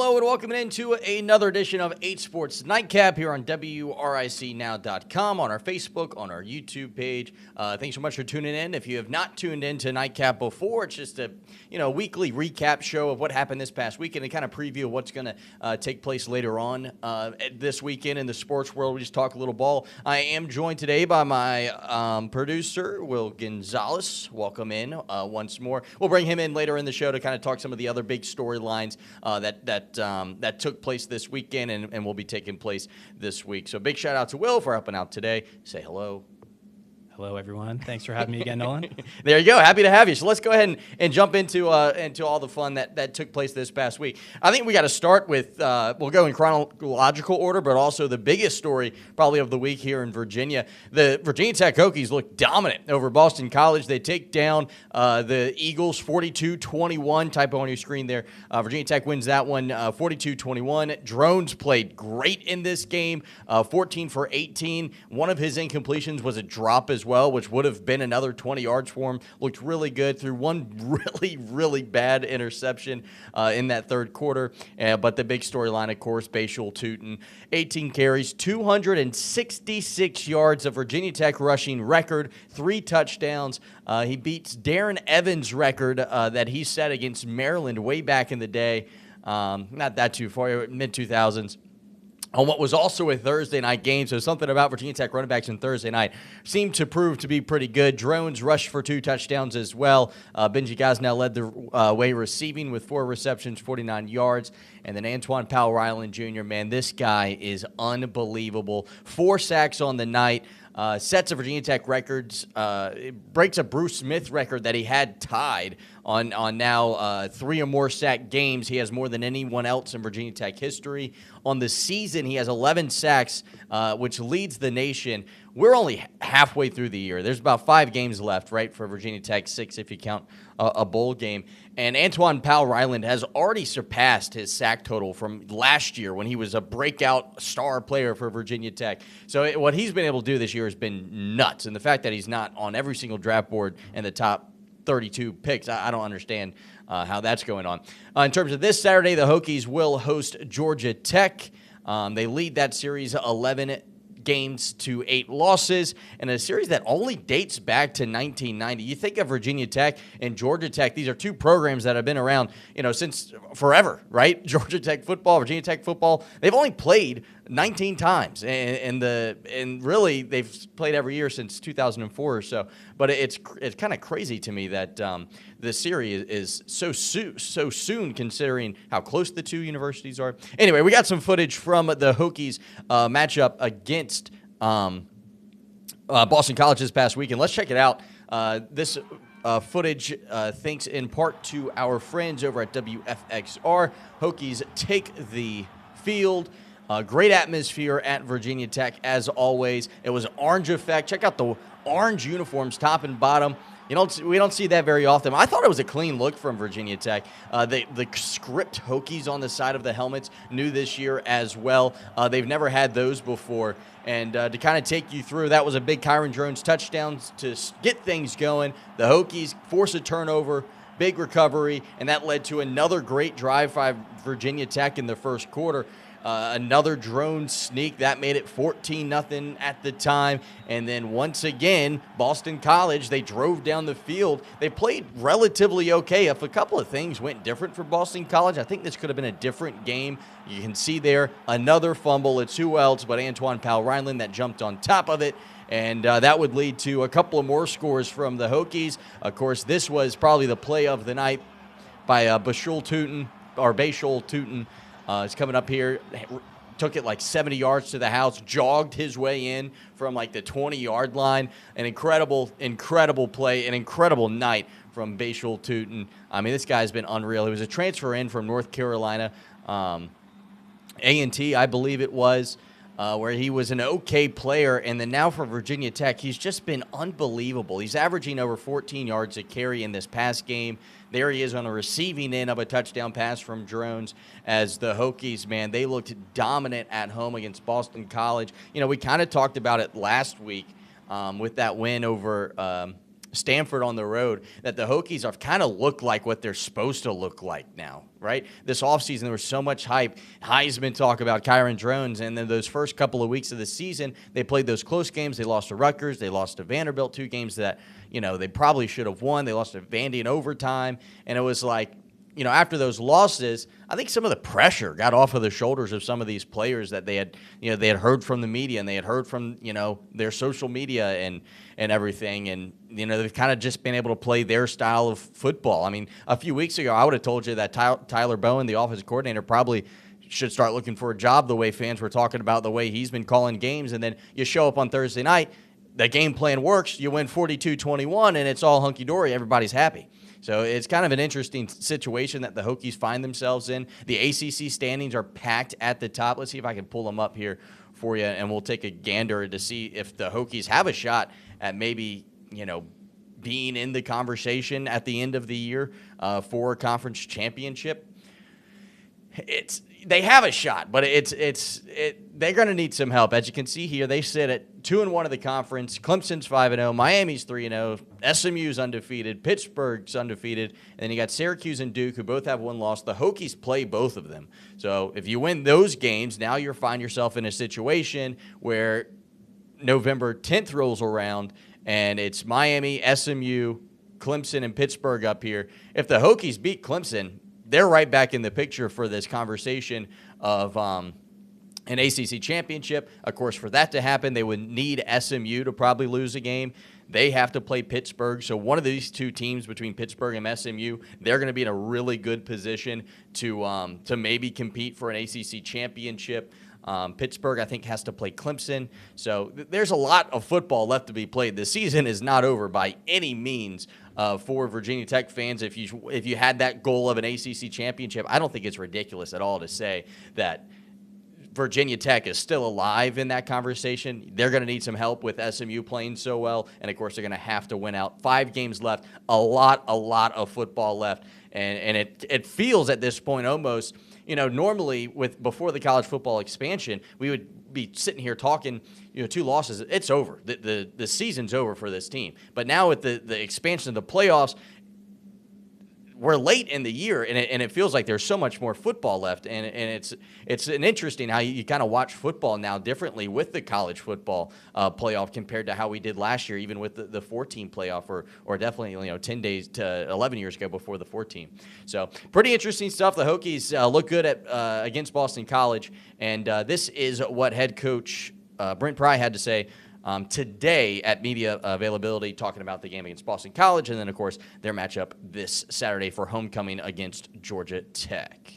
Hello and welcome into another edition of 8Sports Nightcap here on WRICNow.com, on our Facebook, on our YouTube page. Thanks so much for tuning in. If you have not tuned in to Nightcap before, it's just a weekly recap show of what happened this past weekend and kind of preview of what's going to take place later on this weekend in the sports world. We just talk a little ball. I am joined today by my producer, Will Gonzalez. Welcome in once more. We'll bring him in later in the show to kind of talk some of the other big storylines that took place this weekend and will be taking place this week. So big shout out to Will for helping out today. Say hello. Hello, everyone. Thanks for having me again, Nolan. There you go. Happy to have you. So let's go ahead and jump into all the fun that took place this past week. I think we got to start with, we'll go in chronological order, but also the biggest story probably of the week here in Virginia. The Virginia Tech Hokies look dominant over Boston College. They take down the Eagles 42-21. Typo on your screen there. Virginia Tech wins that one 42-21. Drones played great in this game, 14 for 18. One of his incompletions was a drop as well, which would have been another 20 yards for him. Looked really good through one really bad interception in that third quarter. But the big storyline, of course, Bashul Tutin, 18 carries, 266 yards, of Virginia Tech rushing record, 3 touchdowns. He beats Darren Evans' record that he set against Maryland way back in the day. Not that too far, mid-2000s. On what was also a Thursday night game, so something about Virginia Tech running backs on Thursday night seemed to prove to be pretty good. Drones rushed for 2 touchdowns as well. Benji Gosnell led the way receiving with 4 receptions, 49 yards. And then Antoine Powell-Ryland Jr., man, this guy is unbelievable. 4 sacks on the night. Sets of Virginia Tech records. It breaks a Bruce Smith record that he had tied on now 3 or more sack games. He has more than anyone else in Virginia Tech history. On the season, he has 11 sacks, which leads the nation. We're only halfway through the year. There's about 5 games left, right, for Virginia Tech, 6 if you count a bowl game. And Antoine Powell-Ryland has already surpassed his sack total from last year when he was a breakout star player for Virginia Tech. So what he's been able to do this year has been nuts. And the fact that he's not on every single draft board in the top 32 picks, I don't understand how that's going on. In terms of this Saturday, the Hokies will host Georgia Tech. They lead that series 11 games to 8 losses, and a series that only dates back to 1990. You think of Virginia Tech and Georgia Tech; these are 2 programs that have been around, since forever, right? Georgia Tech football, Virginia Tech football. They've only played 19 times, and really they've played every year since 2004 or so. But it's kind of crazy to me that the series is so soon, considering how close the 2 universities are. Anyway, we got some footage from the Hokies matchup against Boston College this past weekend. Let's check it out. This footage thanks in part to our friends over at WFXR. Hokies take the field. Great atmosphere at Virginia Tech, as always. It was orange effect. Check out the orange uniforms, top and bottom. We don't see that very often. I thought it was a clean look from Virginia Tech. The script Hokies on the side of the helmets, new this year as well. They've never had those before. And to kind of take you through, that was a big Kyron Drones touchdown to get things going. The Hokies force a turnover, big recovery, and that led to another great drive by Virginia Tech in the first quarter. Another drone sneak that made it 14-0 at the time. And then once again, Boston College, they drove down the field. They played relatively okay. If a couple of things went different for Boston College, I think this could have been a different game. You can see there another fumble. It's who else but Antoine Powell-Ryland that jumped on top of it. And that would lead to a couple of more scores from the Hokies. Of course, this was probably the play of the night by Bashul Tutin. It's coming up here, took it like 70 yards to the house, jogged his way in from like the 20-yard line. An incredible play, an incredible night from Bashul Tutin. I mean, this guy's been unreal. He was a transfer in from North Carolina, A&T, I believe it was, where he was an okay player. And then now for Virginia Tech, he's just been unbelievable. He's averaging over 14 yards a carry in this past game. There he is on the receiving end of a touchdown pass from Drones, as the Hokies, man, they looked dominant at home against Boston College. We kind of talked about it last week with that win over Stanford on the road, that the Hokies have kind of looked like what they're supposed to look like now, right? This offseason, there was so much hype, Heisman talk about Kyron Drones, and then those first couple of weeks of the season, they played those close games. They lost to Rutgers. They lost to Vanderbilt, 2 games that, they probably should have won. They lost to Vandy in overtime, and it was like, after those losses, I think some of the pressure got off of the shoulders of some of these players that they had heard from the media and they had heard from, their social media and everything. And, they've kind of just been able to play their style of football. I mean, a few weeks ago, I would have told you that Tyler Bowen, the offensive coordinator, probably should start looking for a job the way fans were talking about the way he's been calling games. And then you show up on Thursday night, the game plan works, you win 42-21, and it's all hunky-dory. Everybody's happy. So it's kind of an interesting situation that the Hokies find themselves in. The ACC standings are packed at the top. Let's see if I can pull them up here for you, and we'll take a gander to see if the Hokies have a shot at maybe, being in the conversation at the end of the year for a conference championship. They have a shot, but they're going to need some help. As you can see here, they sit at 2-1 of the conference. Clemson's 5-0, Miami's 3-0, SMU's undefeated, Pittsburgh's undefeated, and then you got Syracuse and Duke, who both have 1 loss. The Hokies play both of them. So if you win those games, now you find yourself in a situation where November 10th rolls around, and it's Miami, SMU, Clemson, and Pittsburgh up here. If the Hokies beat Clemson, they're right back in the picture for this conversation of an ACC championship. Of course, for that to happen, they would need SMU to probably lose a game. They have to play Pittsburgh. So one of these 2 teams between Pittsburgh and SMU, they're going to be in a really good position to maybe compete for an ACC championship. Pittsburgh, I think, has to play Clemson. So there's a lot of football left to be played. The season is not over by any means for Virginia Tech fans. If you had that goal of an ACC championship, I don't think it's ridiculous at all to say that Virginia Tech is still alive in that conversation. They're going to need some help with SMU playing so well, and of course they're going to have to win out. 5 games left, a lot of football left, and it feels at this point almost, normally before the college football expansion, we would be sitting here talking, 2 losses, it's over. The season's over for this team. But now with the expansion of the playoffs, we're late in the year, and it feels like there's so much more football left, and it's an interesting how you kind of watch football now differently with the college football playoff compared to how we did last year, even with the 14 playoff, or definitely 10 days to 11 years ago before the 14. So pretty interesting stuff. The Hokies look good against Boston College, and this is what head coach Brent Pry had to say today at media availability, talking about the game against Boston College, and then, of course, their matchup this Saturday for homecoming against Georgia Tech.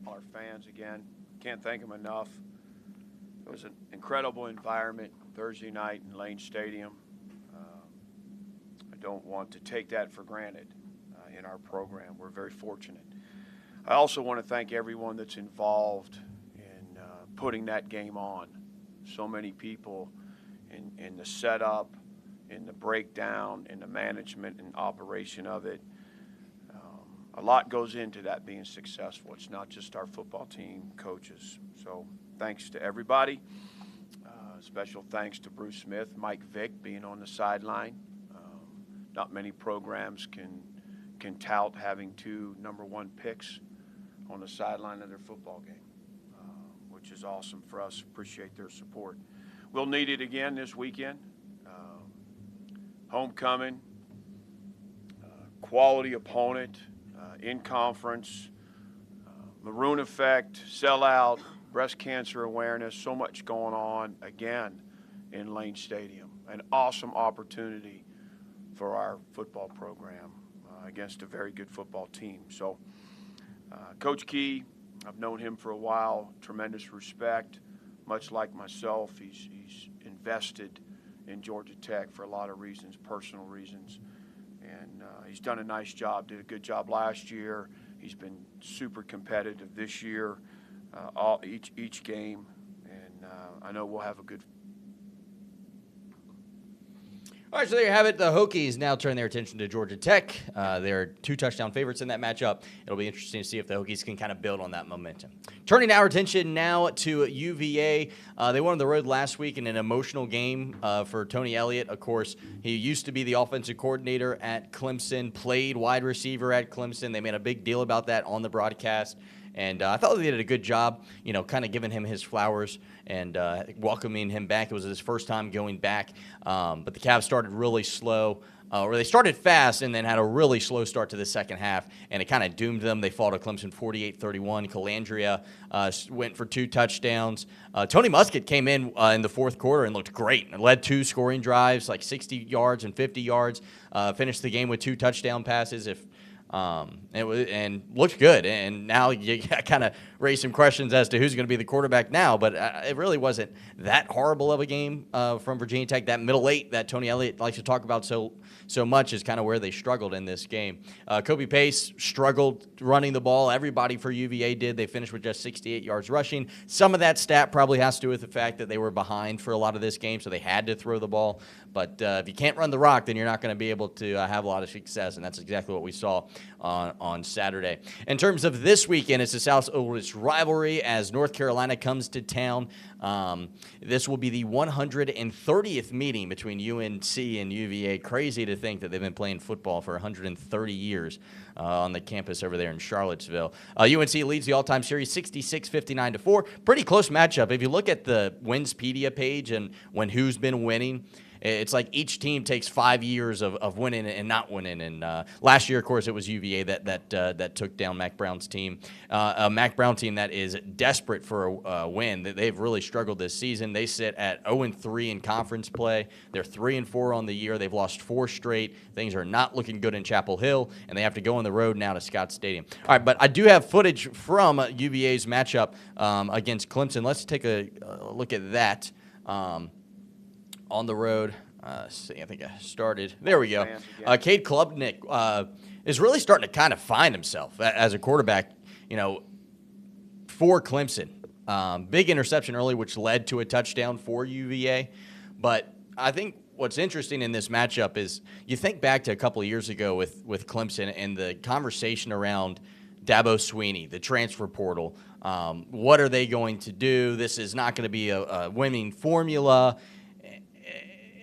Our fans, again, can't thank them enough. It was an incredible environment Thursday night in Lane Stadium. I don't want to take that for granted in our program. We're very fortunate. I also want to thank everyone that's involved in putting that game on. So many people in the setup, in the breakdown, in the management and operation of it. A lot goes into that being successful. It's not just our football team, coaches. So thanks to everybody. Special thanks to Bruce Smith, Mike Vick being on the sideline. Not many programs can tout having 2 number 1 picks on the sideline of their football game, which is awesome for us. Appreciate their support. We'll need it again this weekend. Homecoming, quality opponent, in conference, Maroon Effect, sellout, breast cancer awareness, so much going on again in Lane Stadium. An awesome opportunity for our football program against a very good football team. So Coach Key, I've known him for a while, tremendous respect. Much like myself, he's invested in Georgia Tech for a lot of reasons, personal reasons. And he's done a nice job, did a good job last year. He's been super competitive this year, each game. And I know we'll have a good. All right, so there you have it. The Hokies now turn their attention to Georgia Tech. They're 2-touchdown favorites in that matchup. It'll be interesting to see if the Hokies can kind of build on that momentum. Turning our attention now to UVA. They won on the road last week in an emotional game for Tony Elliott. Of course, he used to be the offensive coordinator at Clemson, played wide receiver at Clemson. They made a big deal about that on the broadcast. And I thought they did a good job, kind of giving him his flowers and welcoming him back. It was his first time going back. But the Cavs started really slow. Or they started fast and then had a really slow start to the second half, and it kind of doomed them. They fall to Clemson 48-31. Calandria went for 2 touchdowns. Tony Muskett came in the fourth quarter and looked great and led 2 scoring drives, like 60 yards and 50 yards. Finished the game with 2 touchdown passes. And looked good. And now you kind of raise some questions as to who's going to be the quarterback now. But it really wasn't that horrible of a game from Virginia Tech. That middle eight that Tony Elliott likes to talk about so much is kind of where they struggled in this game. Kobe Pace struggled running the ball. Everybody for UVA did. They finished with just 68 yards rushing. Some of that stat probably has to do with the fact that they were behind for a lot of this game, so they had to throw the ball. But if you can't run the rock, then you're not going to be able to have a lot of success, and that's exactly what we saw on Saturday. In terms of this weekend, it's the South's oldest rivalry as North Carolina comes to town. This will be the 130th meeting between UNC and UVA. Crazy to think that they've been playing football for 130 years on the campus over there in Charlottesville. UNC leads the all-time series 66-59-4. Pretty close matchup. If you look at the Winspedia page and who's been winning, it's like each team takes 5 years of winning and not winning. And last year, of course, it was UVA that took down Mac Brown's team. A Mac Brown team that is desperate for a win. They've really struggled this season. They sit at 0-3 in conference play. They're 3-4 on the year. They've lost 4 straight. Things are not looking good in Chapel Hill, and they have to go on the road now to Scott Stadium. All right, but I do have footage from UVA's matchup against Clemson. Let's take a look at that. On the road. See, I think I started. There we go. Cade Klubnik is really starting to kind of find himself as a quarterback, for Clemson. Big interception early, which led to a touchdown for UVA. But I think what's interesting in this matchup is you think back to a couple of years ago with Clemson and the conversation around Dabo Swinney, the transfer portal. What are they going to do? This is not going to be a winning formula.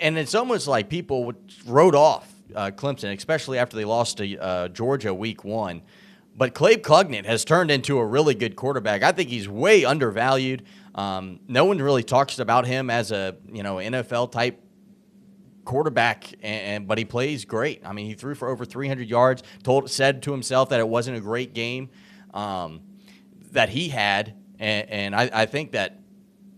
And it's almost like people wrote off Clemson, especially after they lost to Georgia week 1. But Cade Klubnik has turned into a really good quarterback. I think he's way undervalued. No one really talks about him as a NFL-type quarterback, but he plays great. I mean, he threw for over 300 yards, said to himself that it wasn't a great game that he had. And I think that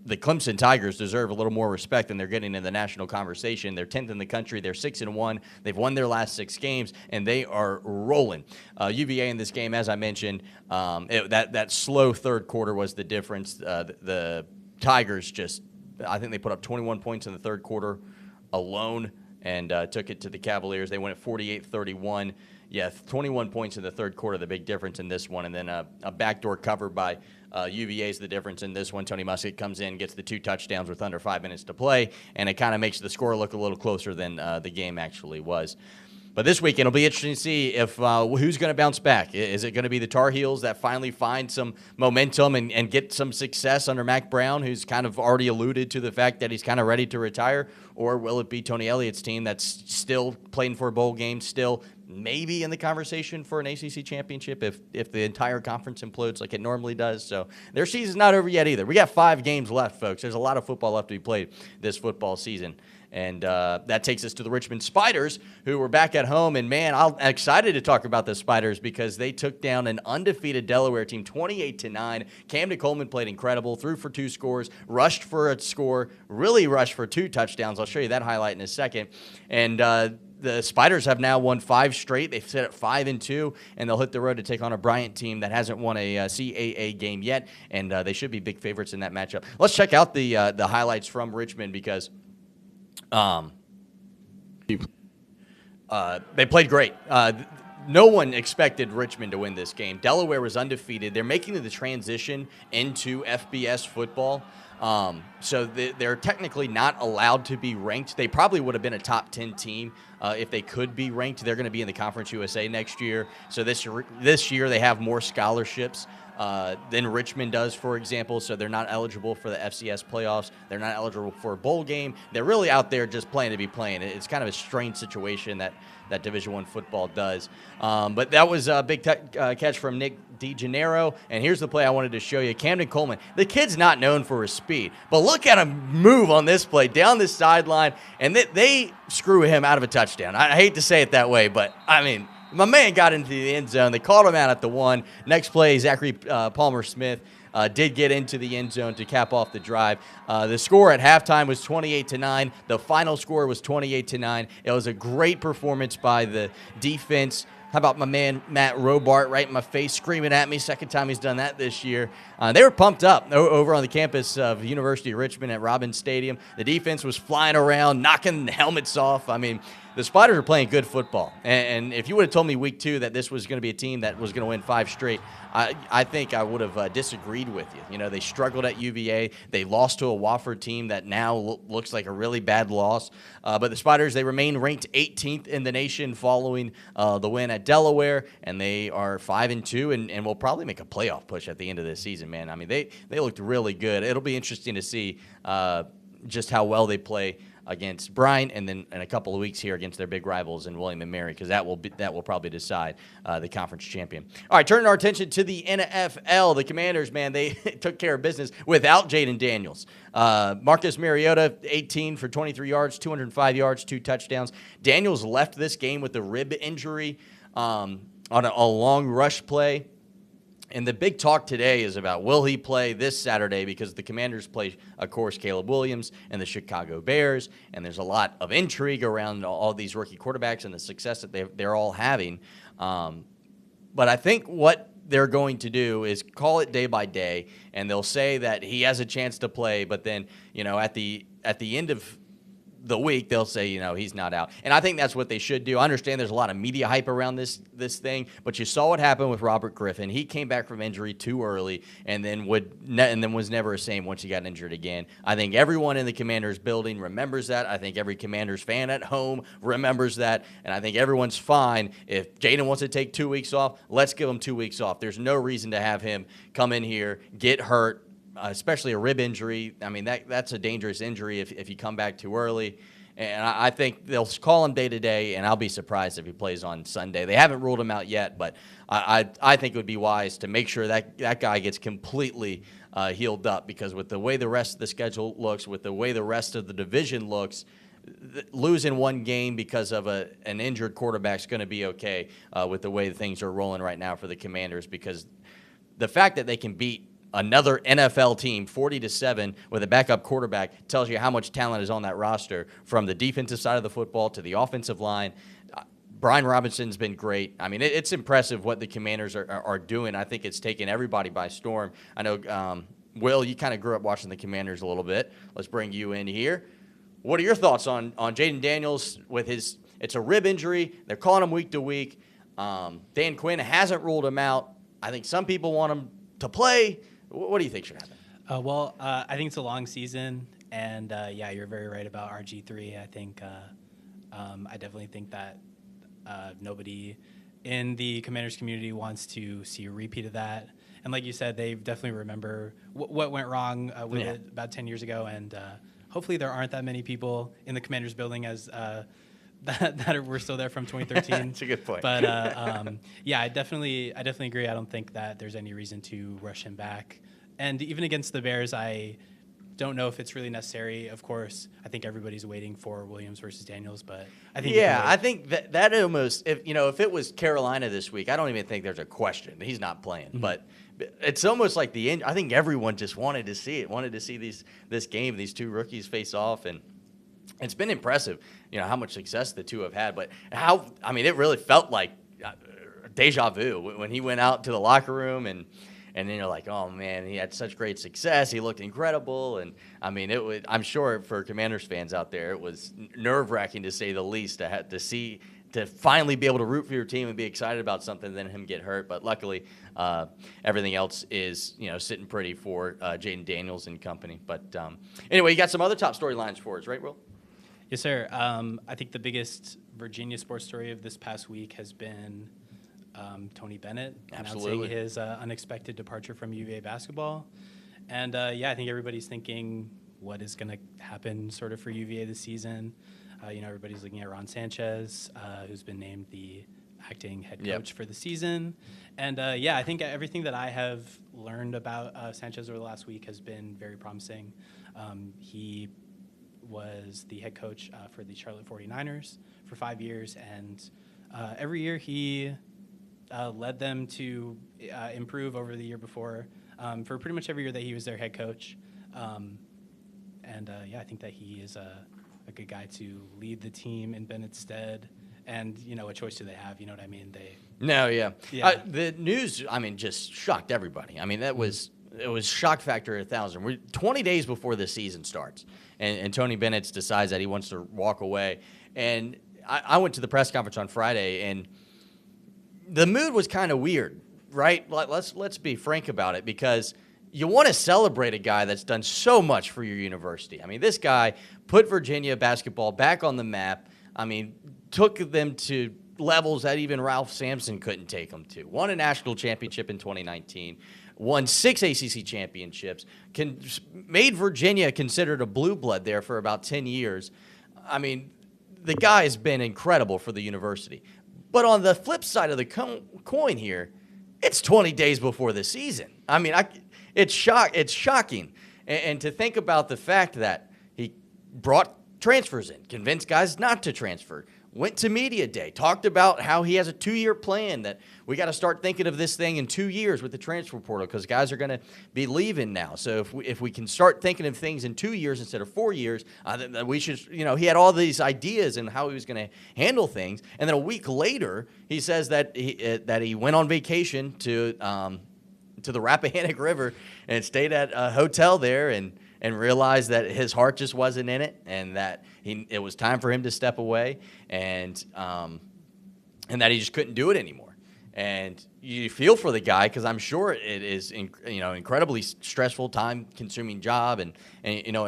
the Clemson Tigers deserve a little more respect than they're getting in the national conversation. They're 10th in the country. They're 6-1. They've won their last 6 games, and they are rolling. UVA in this game, as I mentioned, that slow third quarter was the difference. The Tigers I think they put up 21 points in the third quarter alone and took it to the Cavaliers. They won at 48-31. Yeah, 21 points in the third quarter, the big difference in this one. And then a backdoor cover by UVA is the difference in this one. Tony Muskett comes in, gets the 2 touchdowns with under 5 minutes to play, and it kind of makes the score look a little closer than the game actually was. But this weekend, it'll be interesting to see if who's going to bounce back. Is it going to be the Tar Heels that finally find some momentum and get some success under Mac Brown, who's kind of already alluded to the fact that he's kind of ready to retire? Or will it be Tony Elliott's team that's still playing for a bowl game, still maybe in the conversation for an ACC championship if the entire conference implodes like it normally does? So their season's not over yet either. We got 5 games left, folks. There's a lot of football left to be played this football season. And that takes us to the Richmond Spiders, who were back at home. And, man, I'm excited to talk about the Spiders because they took down an undefeated Delaware team 28-9. Camden Coleman played incredible, threw for 2 scores, rushed for a score, really rushed for 2 touchdowns. I'll show you that highlight in a second. And the Spiders have now won 5 straight. They've set at 5-2, and they'll hit the road to take on a Bryant team that hasn't won a CAA game yet, and they should be big favorites in that matchup. Let's check out the highlights from Richmond because they played great. No one expected Richmond to win this game. Delaware was undefeated. They're making the transition into FBS football. So they're technically not allowed to be ranked. They probably would have been a top 10 team if they could be ranked. They're going to be in the Conference USA next year. So this year they have more scholarships than Richmond does, for example. So they're not eligible for the FCS playoffs. They're not eligible for a bowl game. They're really out there just playing to be playing. It's kind of a strange situation that Division I football does. But that was a big catch from Nick DeGennaro. And here's the play I wanted to show you. Camden Coleman, the kid's not known for his speed, but look at him move on this play down the sideline, and they screw him out of a touchdown. I hate to say it that way, but I mean, my man got into the end zone. They called him out at the 1. Next play, Zachary Palmer-Smith did get into the end zone to cap off the drive. The score at halftime was 28-9. The final score was 28-9. It was a great performance by the defense. How about my man Matt Robart right in my face screaming at me? Second time he's done that this year. They were pumped up over on the campus of University of Richmond at Robins Stadium. The defense was flying around, knocking helmets off. I mean, the Spiders are playing good football. And if you would have told me week 2 that this was going to be a team that was going to win 5 straight, I think I would have disagreed with you. You know, they struggled at UVA. They lost to a Wofford team that now looks like a really bad loss. But the Spiders, they remain ranked 18th in the nation following the win at Delaware, and they are 5-2 and will probably make a playoff push at the end of this season, man. I mean, they looked really good. It'll be interesting to see just how well they play against Bryant, and then in a couple of weeks here against their big rivals in William and Mary, because that will probably decide the conference champion. All right, turning our attention to the NFL, the Commanders, man, they took care of business without Jayden Daniels. Marcus Mariota, 18 for 23 yards, 205 yards, 2 touchdowns. Daniels left this game with a rib injury on a long rush play. And the big talk today is about, will he play this Saturday, because the Commanders play, of course, Caleb Williams and the Chicago Bears, and there's a lot of intrigue around all these rookie quarterbacks and the success that they're all having. But I think what they're going to do is call it day by day, and they'll say that he has a chance to play, but then, you know, at the end of the week, they'll say, you know, he's not out. And I think that's what they should do. I understand there's a lot of media hype around this thing, but you saw what happened with Robert Griffin. He came back from injury too early and then was never the same once he got injured again. I think everyone in the Commanders building remembers that. I think every Commanders fan at home remembers that. And I think everyone's fine. If Jayden wants to take 2 weeks off, let's give him 2 weeks off. There's no reason to have him come in here, get hurt, especially a rib injury. I mean, that's a dangerous injury if you come back too early. And I think they'll call him day to day, and I'll be surprised if he plays on Sunday. They haven't ruled him out yet, but I think it would be wise to make sure that guy gets completely healed up, because with the way the rest of the schedule looks, with the way the rest of the division looks, losing one game because of an injured quarterback is going to be okay with the way things are rolling right now for the Commanders, because the fact that they can beat another NFL team 40-7 with a backup quarterback tells you how much talent is on that roster, from the defensive side of the football to the offensive line. Brian Robinson's been great. I mean, it's impressive what the Commanders are doing. I think it's taken everybody by storm. I know, Will, you kind of grew up watching the Commanders a little bit. Let's bring you in here. What are your thoughts on Jayden Daniels with it's a rib injury. They're calling him week to week. Dan Quinn hasn't ruled him out. I think some people want him to play. What do you think should happen? I think it's a long season, and yeah, you're very right about RG3. I think I definitely think that nobody in the Commanders community wants to see a repeat of that. And like you said, they definitely remember what went wrong with it about 10 years ago, and hopefully there aren't that many people in the Commanders building as that were still there from 2013. That's a good point. But yeah, I definitely agree. I don't think that there's any reason to rush him back. And even against the Bears, I don't know if it's really necessary. Of course, I think everybody's waiting for Williams versus Daniels, but I think I think that almost, if it was Carolina this week, I don't even think there's a question he's not playing. Mm-hmm. But it's almost like I think everyone just wanted to see it, wanted to see this game, these two rookies face off, and it's been impressive, how much success the two have had. But it really felt like deja vu when he went out to the locker room, and then you're like, oh man, he had such great success. He looked incredible, and I'm sure for Commanders fans out there, it was nerve-wracking to say the least to to finally be able to root for your team and be excited about something than him get hurt. But luckily, everything else is sitting pretty for Jayden Daniels and company. But anyway, you got some other top storylines for us, right, Will? Yes, sir. I think the biggest Virginia sports story of this past week has been Tony Bennett announcing his unexpected departure from UVA basketball. And, I think everybody's thinking what is going to happen sort of for UVA this season. Everybody's looking at Roy Sanchez, who's been named the acting head coach for the season. And, I think everything that I have learned about Sanchez over the last week has been very promising. He was the head coach for the Charlotte 49ers for 5 years, and every year he led them to improve over the year before for pretty much every year that he was their head coach. I think that he is a good guy to lead the team in Bennett's stead. And, what choice do they have? You know what I mean? The news, just shocked everybody. It was shock factor 1,000. We're 20 days before the season starts, and Tony Bennett decides that he wants to walk away. And I went to the press conference on Friday, and the mood was kind of weird, right? Let's be frank about it, because you want to celebrate a guy that's done so much for your university. This guy put Virginia basketball back on the map. Took them to levels that even Ralph Sampson couldn't take them to. Won a national championship in 2019. Won 6 ACC championships. Made Virginia considered a blue blood there for about 10 years. The guy has been incredible for the university. But on the flip side of the coin here, it's 20 days before the season. It's shocking. And to think about the fact that he brought transfers in, convinced guys not to transfer, went to media day, talked about how he has a 2-year plan, that we got to start thinking of this thing in 2 years with the transfer portal because guys are going to be leaving now. So if we can start thinking of things in 2 years instead of 4 years, that we should, he had all these ideas and how he was going to handle things. And then a week later, he says that he went on vacation to the Rappahannock River and stayed at a hotel there and realized that his heart just wasn't in it, and that it was time for him to step away, and that he just couldn't do it anymore. And you feel for the guy, because I'm sure it is incredibly stressful, time-consuming job and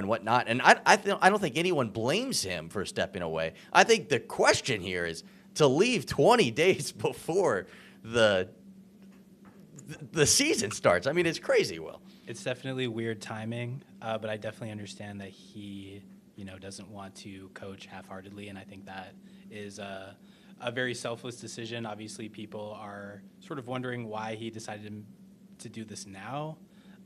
whatnot. And I don't think anyone blames him for stepping away. I think the question here is to leave 20 days before the season starts. It's crazy, Will. It's definitely weird timing, but I definitely understand that he, doesn't want to coach half-heartedly, and I think that is a very selfless decision. Obviously, people are sort of wondering why he decided to do this now,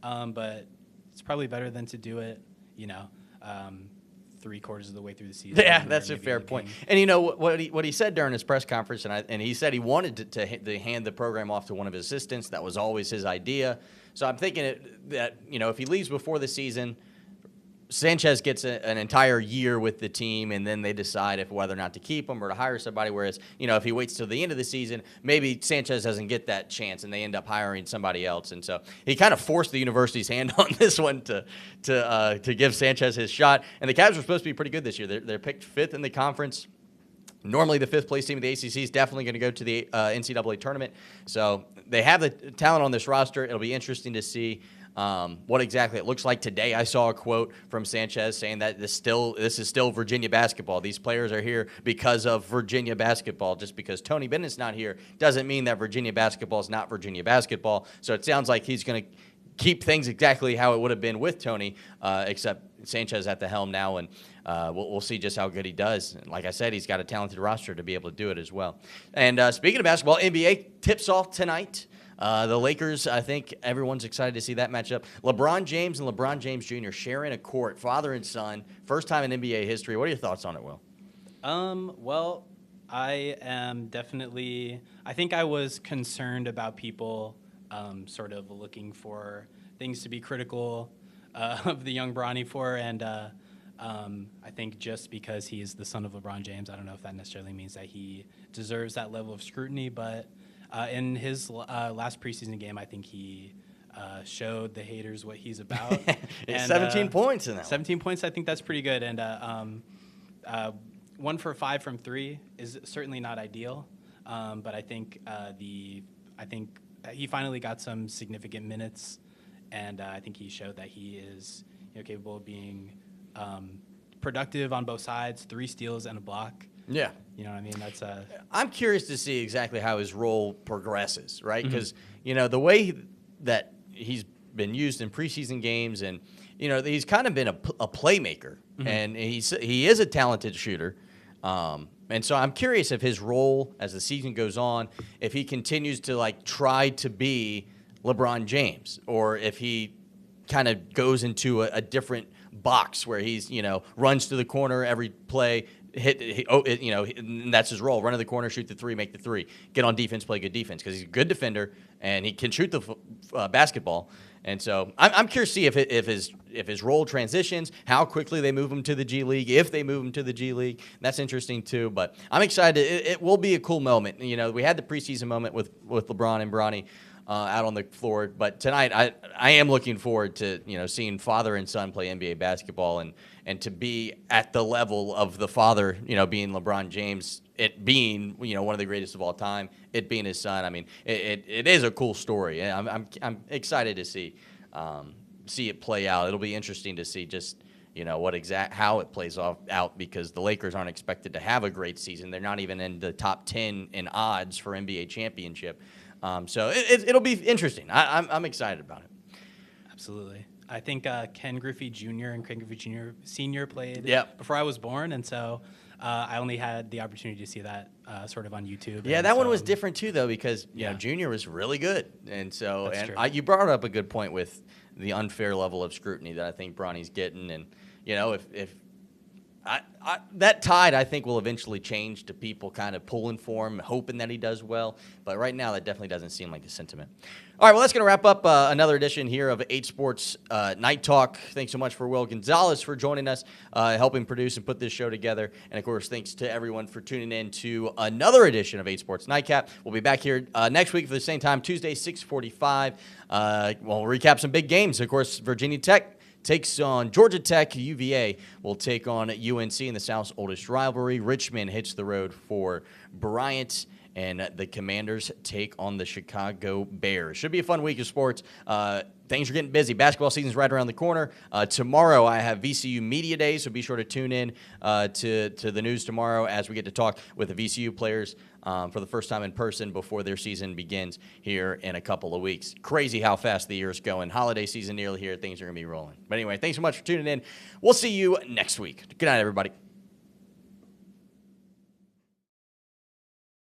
but it's probably better than to do it, 3/4 of the way through the season. Yeah, that's a fair point. And what he said during his press conference, and he said he wanted to hand the program off to one of his assistants. That was always his idea. So I'm thinking that if he leaves before the season, Sanchez gets an entire year with the team, and then they decide whether or not to keep him or to hire somebody. Whereas, if he waits till the end of the season, maybe Sanchez doesn't get that chance, and they end up hiring somebody else. And so he kind of forced the university's hand on this one to give Sanchez his shot. And the Cavs were supposed to be pretty good this year. They're picked 5th in the conference. Normally, the 5th place team of the ACC is definitely going to go to the NCAA tournament. So they have the talent on this roster. It'll be interesting to see what exactly it looks like. Today, I saw a quote from Sanchez saying that this is still Virginia basketball. These players are here because of Virginia basketball. Just because Tony Bennett's not here doesn't mean that Virginia basketball is not Virginia basketball. So it sounds like he's going to keep things exactly how it would have been with Tony, except Sanchez at the helm now, and we'll see just how good he does. And like I said, he's got a talented roster to be able to do it as well. And speaking of basketball, NBA tips off tonight. The Lakers, I think everyone's excited to see that matchup. LeBron James and LeBron James Jr. sharing a court, father and son, first time in NBA history. What are your thoughts on it, Will? Well, I am definitely – I think I was concerned about people sort of looking for things to be critical of the young Bronny for, and I think just because he is the son of LeBron James, I don't know if that necessarily means that he deserves that level of scrutiny, but in his last preseason game, I think he showed the haters what he's about. And 17 points in that 17 points, I think that's pretty good. And 1 for 5 from 3 is certainly not ideal, but I think he finally got some significant minutes, and I think he showed that he is capable of being productive on both sides. 3 steals and a block. Yeah. You know what I mean? That's I'm curious to see exactly how his role progresses, right? Because, the way that he's been used in preseason games and, he's kind of been a playmaker, and he is a talented shooter. And so I'm curious if his role as the season goes on, if he continues to, try to be LeBron James, or if he kind of goes into a different box where he's, runs to the corner every play, and that's his role. Run to the corner, shoot the 3, make the 3. Get on defense, play good defense, because he's a good defender, and he can shoot the basketball. And so I'm curious to see if his role transitions, how quickly they move him to the G League, if they move him to the G League. That's interesting too. But I'm excited. It will be a cool moment. We had the preseason moment with LeBron and Bronny out on the floor, but tonight I am looking forward to seeing father and son play NBA basketball and to be at the level of the father, being LeBron James, it being one of the greatest of all time, it being his son. I mean, it is a cool story, and I'm excited to see it play out. It'll be interesting to see just how it plays out, because the Lakers aren't expected to have a great season. They're not even in the top 10 in odds for NBA championship. So it'll be interesting. I'm excited about it. Absolutely. I think Ken Griffey Jr. and Ken Griffey Jr. Sr. played before I was born, and so I only had the opportunity to see that sort of on YouTube. Yeah, that one was different too, though, because Jr. was really good, and so you brought up a good point with the unfair level of scrutiny that I think Bronny's getting, and if that tide, I think, will eventually change to people kind of pulling for him, hoping that he does well. But right now, that definitely doesn't seem like the sentiment. All right, well, that's going to wrap up another edition here of 8Sports Night Talk. Thanks so much for Will Gonzalez for joining us, helping produce and put this show together. And, of course, thanks to everyone for tuning in to another edition of 8Sports Nightcap. We'll be back here next week for the same time, Tuesday, 6:45. We'll recap some big games. Of course, Virginia Tech takes on Georgia Tech. UVA will take on UNC in the South's oldest rivalry. Richmond hits the road for Bryant, and the Commanders take on the Chicago Bears. Should be a fun week of sports. Things are getting busy. Basketball season's right around the corner. Tomorrow I have VCU Media Day, so be sure to tune in to the news tomorrow as we get to talk with the VCU players for the first time in person before their season begins here in a couple of weeks. Crazy how fast the year's going. Holiday season nearly here. Things are going to be rolling. But anyway, thanks so much for tuning in. We'll see you next week. Good night, everybody.